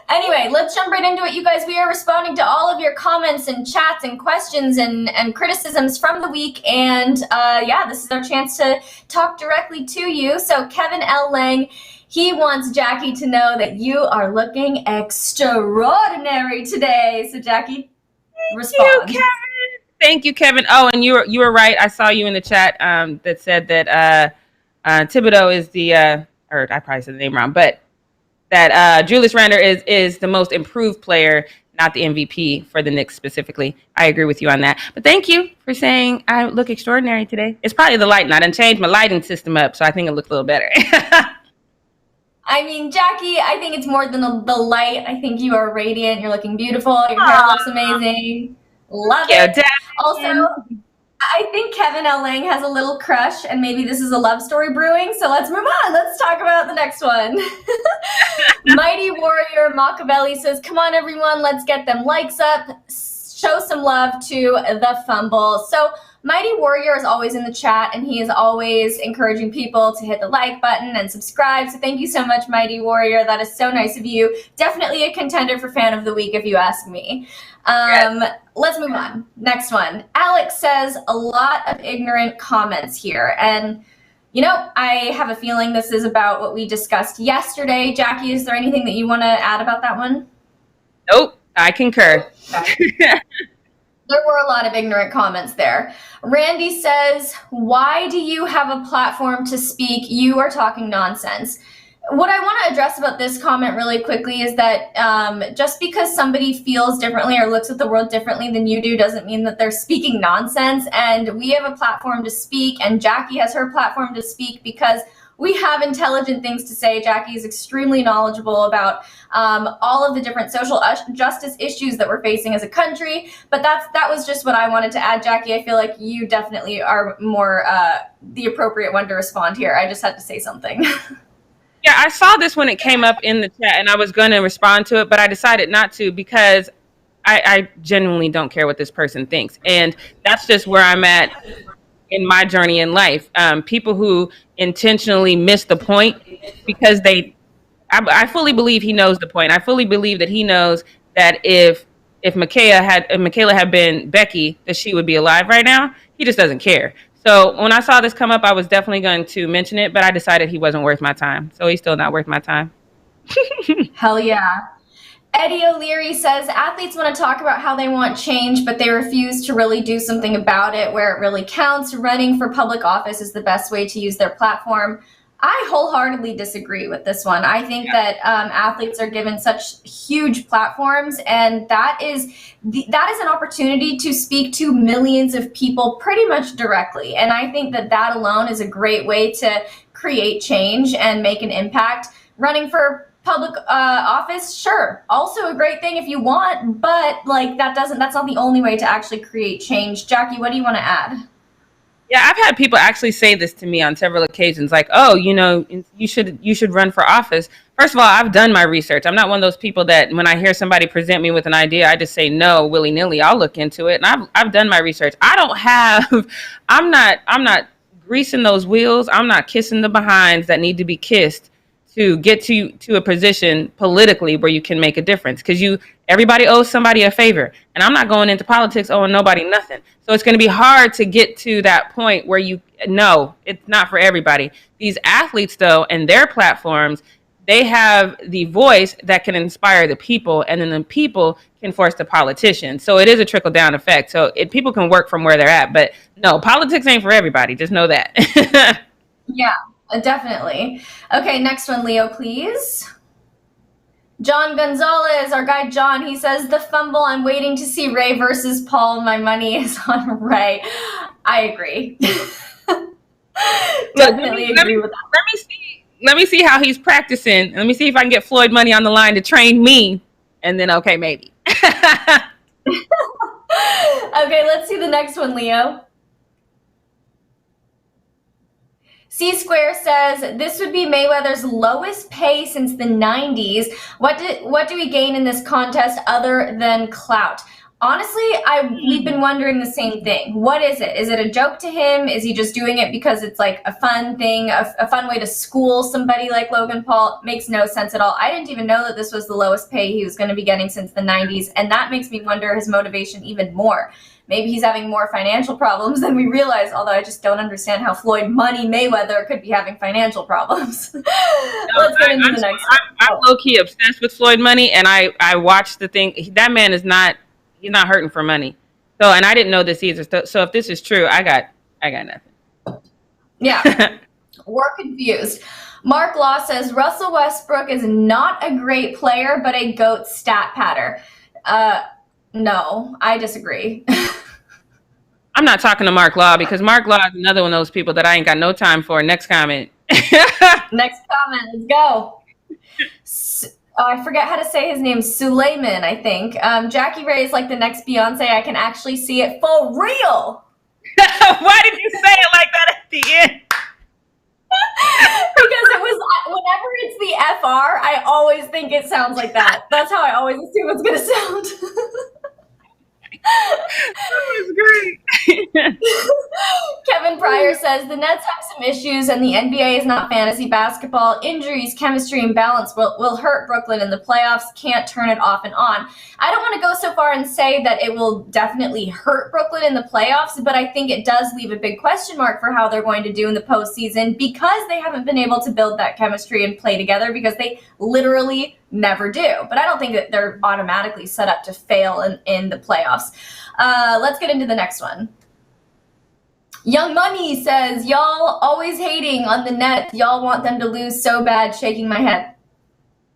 S1: Anyway, let's jump right into it, you guys. We are responding to all of your comments and chats and questions and criticisms from the week. And yeah, this is our chance to talk directly to you. So Kevin L. Lang, he wants Jackie to know that you are looking extraordinary today. So Jackie, respond.
S2: Thank you, Kevin. Oh, and you were right. I saw you in the chat that said that Thibodeau is the or I probably said the name wrong, but that Julius Randle is the most improved player, not the MVP for the Knicks specifically. I agree with you on that. But thank you for saying I look extraordinary today. It's probably the lighting. I done changed my lighting system up, so I think it looks a little better.
S1: I mean, Jackie, I think it's more than the light. I think you are radiant. You're looking beautiful. Your hair looks amazing. Love it. Also, I think Kevin L. Lang has a little crush, and maybe this is a love story brewing, so let's move on. Let's talk about the next one. Mighty Warrior Machiavelli says, come on, everyone, let's get them likes up. Show some love to the Fumble. So Mighty Warrior is always in the chat, and he is always encouraging people to hit the like button and subscribe. So thank you so much, Mighty Warrior. That is so nice of you. Definitely a contender for Fan of the Week, if you ask me. Let's move on. Next one. Alex says a lot of ignorant comments here. And, you know, I have a feeling this is about what we discussed yesterday. Jackie, is there anything that you want to add about that one?
S2: Nope, I concur.
S1: There were a lot of ignorant comments there. Randy says, why do you have a platform to speak? You are talking nonsense. What I want to address about this comment really quickly is that just because somebody feels differently or looks at the world differently than you do doesn't mean that they're speaking nonsense. And we have a platform to speak, and Jackie has her platform to speak because we have intelligent things to say. Jackie is extremely knowledgeable about all of the different social justice issues that we're facing as a country. But that was just what I wanted to add, Jackie. I feel like you definitely are more the appropriate one to respond here. I just had to say something.
S2: Yeah, I saw this when it came up in the chat, and I was going to respond to it, but I decided not to because I genuinely don't care what this person thinks. And that's just where I'm at in my journey in life. People who intentionally miss the point because I fully believe he knows the point. I fully believe that he knows that if Michaela had been Becky, that she would be alive right now. He just doesn't care. So when I saw this come up, I was definitely going to mention it, but I decided he wasn't worth my time. So he's still not worth my time.
S1: Hell yeah. Eddie O'Leary says, athletes want to talk about how they want change, but they refuse to really do something about it where it really counts. Running for public office is the best way to use their platform. I wholeheartedly disagree with this one. I think that athletes are given such huge platforms, and that is an opportunity to speak to millions of people pretty much directly. And I think that alone is a great way to create change and make an impact. Running for public office, sure, also a great thing if you want, but like that's not the only way to actually create change. Jackie, what do you want to add?
S2: Yeah, I've had people actually say this to me on several occasions, like, oh, you know, you should run for office. First of all, I've done my research. I'm not one of those people that when I hear somebody present me with an idea, I just say no willy-nilly. I'll look into it. And I've done my research. I'm not greasing those wheels. I'm not kissing the behinds that need to be kissed to get to a position politically where you can make a difference. Because everybody owes somebody a favor. And I'm not going into politics owing nobody nothing. So it's going to be hard to get to that point where it's not for everybody. These athletes, though, and their platforms, they have the voice that can inspire the people, and then the people can force the politicians. So it is a trickle-down effect. So people can work from where they're at. But no, politics ain't for everybody. Just know that.
S1: Yeah. Definitely. Okay, next one, Leo, please. John Gonzalez, our guy John, he says, the Fumble, I'm waiting to see Ray versus Paul. My money is on Ray. I agree. Definitely agree with that.
S2: Let me see how he's practicing. Let me see if I can get Floyd money on the line to train me. And then, okay, maybe.
S1: Okay, let's see the next one, Leo. C Square says, this would be Mayweather's lowest pay since the 90s. What do we gain in this contest other than clout? Honestly, we've been wondering the same thing. What is it? Is it a joke to him? Is he just doing it because it's like a fun thing, a fun way to school somebody like Logan Paul? Makes no sense at all. I didn't even know that this was the lowest pay he was going to be getting since the 90s, and that makes me wonder his motivation even more. Maybe he's having more financial problems than we realize, although I just don't understand how Floyd Money Mayweather could be having financial problems. Let's get into the next one.
S2: I'm low-key obsessed with Floyd Money, and I watched the thing. That man is not, he's not hurting for money. So, and I didn't know this either. So if this is true, I got nothing.
S1: Yeah, we're confused. Mark Law says Russell Westbrook is not a great player, but a GOAT stat patter. No, I disagree.
S2: I'm not talking to Mark Law because Mark Law is another one of those people that I ain't got no time for. Next comment.
S1: Next comment, let's go. I forget how to say his name. Suleiman, I think. Jackie Ray is like the next Beyonce. I can actually see it for real.
S2: Why did you say it like that at the end?
S1: Because it was, whenever it's the FR, I always think it sounds like that. That's how I always assume it's going to sound.
S2: That was great.
S1: Kevin Pryor says the Nets have some issues and the NBA is not fantasy basketball. Injuries, chemistry, and balance will hurt Brooklyn in the playoffs. Can't turn it off and on. I don't want to go so far and say that it will definitely hurt Brooklyn in the playoffs, but I think it does leave a big question mark for how they're going to do in the postseason because they haven't been able to build that chemistry and play together because they literally never do. But I don't think that they're automatically set up to fail in the playoffs. Let's get into the next one. Young Money says, y'all always hating on the Nets. Y'all want them to lose so bad, shaking my head.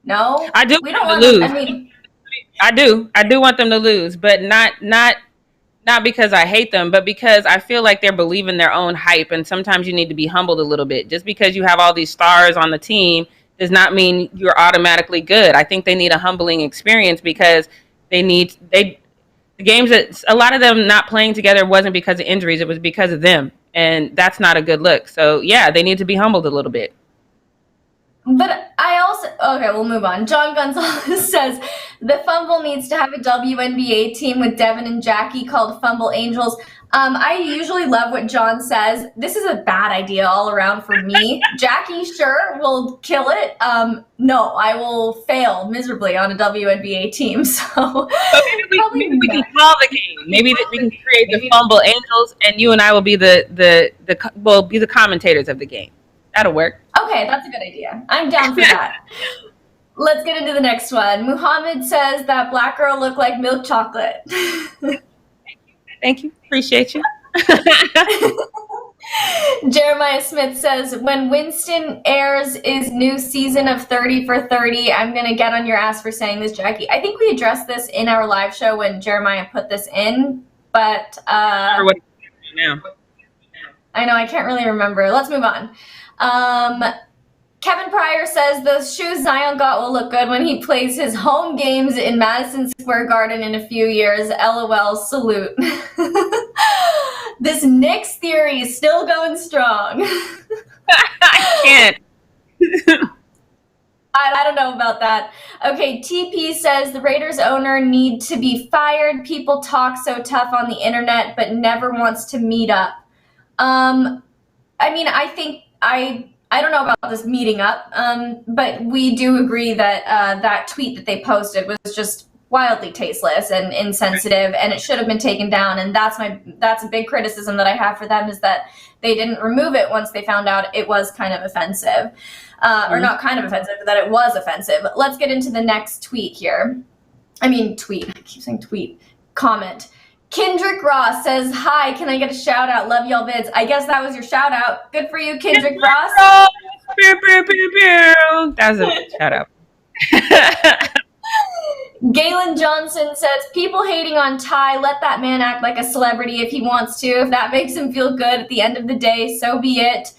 S1: No?
S2: I do.
S1: We don't
S2: want
S1: want
S2: to lose.
S1: I mean,
S2: I do want them to lose, but not because I hate them, but because I feel like they're believing their own hype, and sometimes you need to be humbled a little bit. Just because you have all these stars on the team does not mean you're automatically good. I think they need a humbling experience because the games that a lot of them not playing together wasn't because of injuries, it was because of them, and that's not a good look. So yeah, they need to be humbled a little bit.
S1: but I also, okay, we'll move on. John Gonzalez says the Fumble needs to have a WNBA team with Devin and Jackie called Fumble Angels. I usually love what John says. This is a bad idea all around for me. Jackie, sure, will kill it. No, I will fail miserably on a WNBA team. So
S2: Maybe we can call the game. Maybe we can create the Fumble Angels, and you and I will be the commentators of the game. That'll work.
S1: Okay, that's a good idea. I'm down for that. Let's get into the next one. Muhammad says that black girl looked like milk chocolate.
S2: Thank you. Appreciate you.
S1: Jeremiah Smith says, when Winston airs his new season of 30 for 30, I'm going to get on your ass for saying this, Jackie. I think we addressed this in our live show when Jeremiah put this in, but
S2: now.
S1: I know, I can't really remember. Let's move on. Kevin Pryor says the shoes Zion got will look good when he plays his home games in Madison Square Garden in a few years. LOL, salute. This Knicks theory is still going strong.
S2: I can't.
S1: I don't know about that. Okay, TP says the Raiders owner need to be fired. People talk so tough on the internet, but never wants to meet up. I mean, I think I don't know about this meeting up, but we do agree that that tweet that they posted was just wildly tasteless and insensitive, and it should have been taken down. And that's a big criticism that I have for them, is that they didn't remove it once they found out it was kind of offensive, or not kind of offensive, but that it was offensive. Let's get into the next tweet here. I mean, tweet. I keep saying tweet. Comment. Kendrick Ross says, hi, can I get a shout out? Love y'all vids. I guess that was your shout out. Good for you, Kendrick Ross.
S2: That was a shout out.
S1: Galen Johnson says, people hating on Ty, let that man act like a celebrity if he wants to. If that makes him feel good at the end of the day, so be it.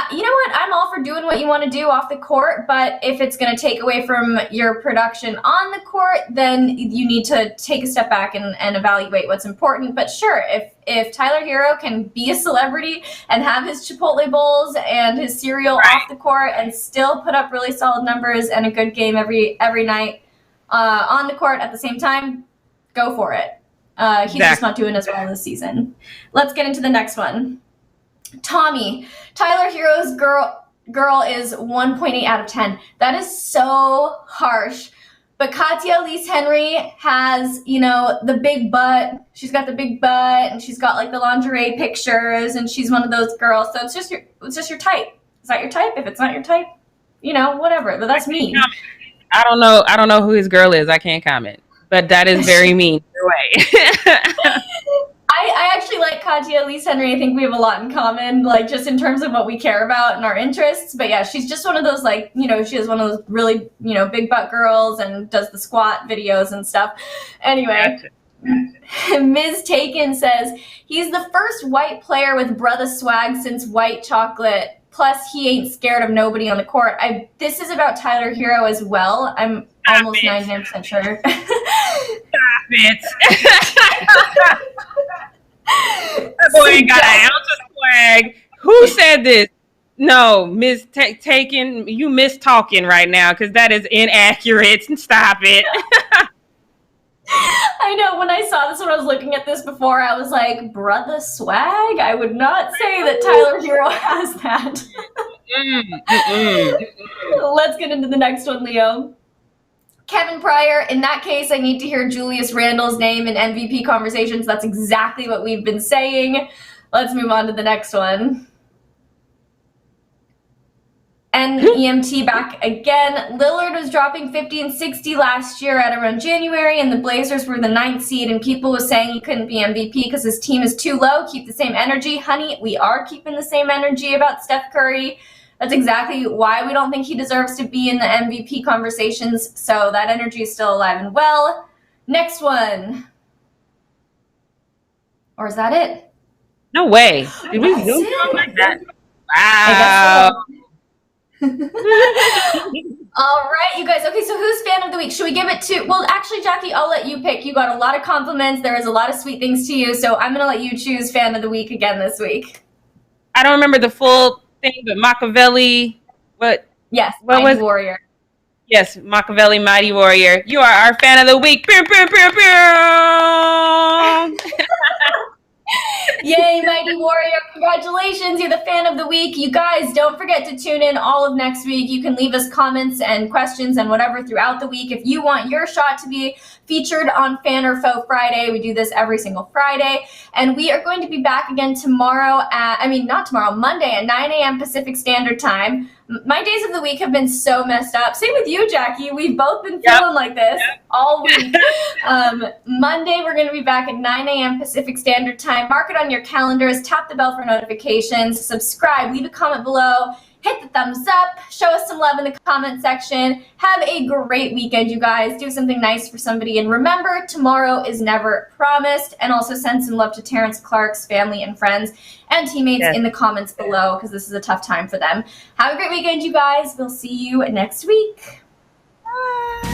S1: You know what? I'm all for doing what you want to do off the court, but if it's going to take away from your production on the court, then you need to take a step back and evaluate what's important. But sure, if Tyler Hero can be a celebrity and have his Chipotle bowls and his cereal off the court and still put up really solid numbers and a good game every night on the court at the same time, go for it. He's just not doing as well this season. Let's get into the next one. Tommy, Tyler Hero's girl is 1.8 out of 10. That is so harsh. But Katya Elise Henry has, the big butt. She's got the big butt, and she's got like the lingerie pictures, and she's one of those girls. So it's just your type. Is that your type? If it's not your type, whatever. But that's me.
S2: I don't know who his girl is. I can't comment. But that is very mean.
S1: I actually like Katya Elise Henry. I think we have a lot in common, like just in terms of what we care about and our interests. But yeah, she's just one of those she is one of those really, big butt girls and does the squat videos and stuff. Anyway, gotcha. Ms. Taken says, he's the first white player with brother swag since White Chocolate. Plus, he ain't scared of nobody on the court. This is about Tyler Hero as well. I'm almost 99% sure.
S2: Stop it. That boy ain't got an ounce of swag. Who said this? No, Miss Taken, you miss talking right now because that is inaccurate. Stop it.
S1: I know. When I saw this, when I was looking at this before, I was like, brother swag? I would not say that Tyler Hero has that. Let's get into the next one, Leo. Kevin Pryor, in that case, I need to hear Julius Randle's name in MVP conversations. That's exactly what we've been saying. Let's move on to the next one. And EMT back again. Lillard was dropping 50 and 60 last year at around January, and the Blazers were the 9th seed, and people were saying he couldn't be MVP because his team is too low. Keep the same energy. Honey, we are keeping the same energy about Steph Curry. That's exactly why we don't think he deserves to be in the MVP conversations. So that energy is still alive and well. Next one. Or is that it?
S2: No way. Did we zoom in like that? Wow.
S1: All right, you guys. Okay, so who's fan of the week? Should we give it to... Well, actually, Jackie, I'll let you pick. You got a lot of compliments. There is a lot of sweet things to you. So I'm going to let you choose fan of the week again this week.
S2: I don't remember the full thing, but Machiavelli,
S1: Yes,
S2: what
S1: Mighty Warrior.
S2: Yes, Machiavelli, Mighty Warrior. You are our fan of the week. Pew, pew, pew, pew.
S1: Yay, Mighty Warrior. Congratulations. You're the fan of the week. You guys, don't forget to tune in all of next week. You can leave us comments and questions and whatever throughout the week. If you want your shot to be featured on Fan or Foe Friday, we do this every single Friday. And we are going to be back again Monday at 9 a.m. Pacific Standard Time. My days of the week have been so messed up. Same with you, Jackie. We've both been feeling like this all week. Monday, we're going to be back at 9 a.m. Pacific Standard Time. Mark it on your calendars. Tap the bell for notifications. Subscribe. Leave a comment below. Hit the thumbs up. Show us some love in the comment section. Have a great weekend, you guys. Do something nice for somebody. And remember, tomorrow is never promised. And also send some love to Terence Clark's family and friends and teammates in the comments below because this is a tough time for them. Have a great weekend, you guys. We'll see you next week. Bye.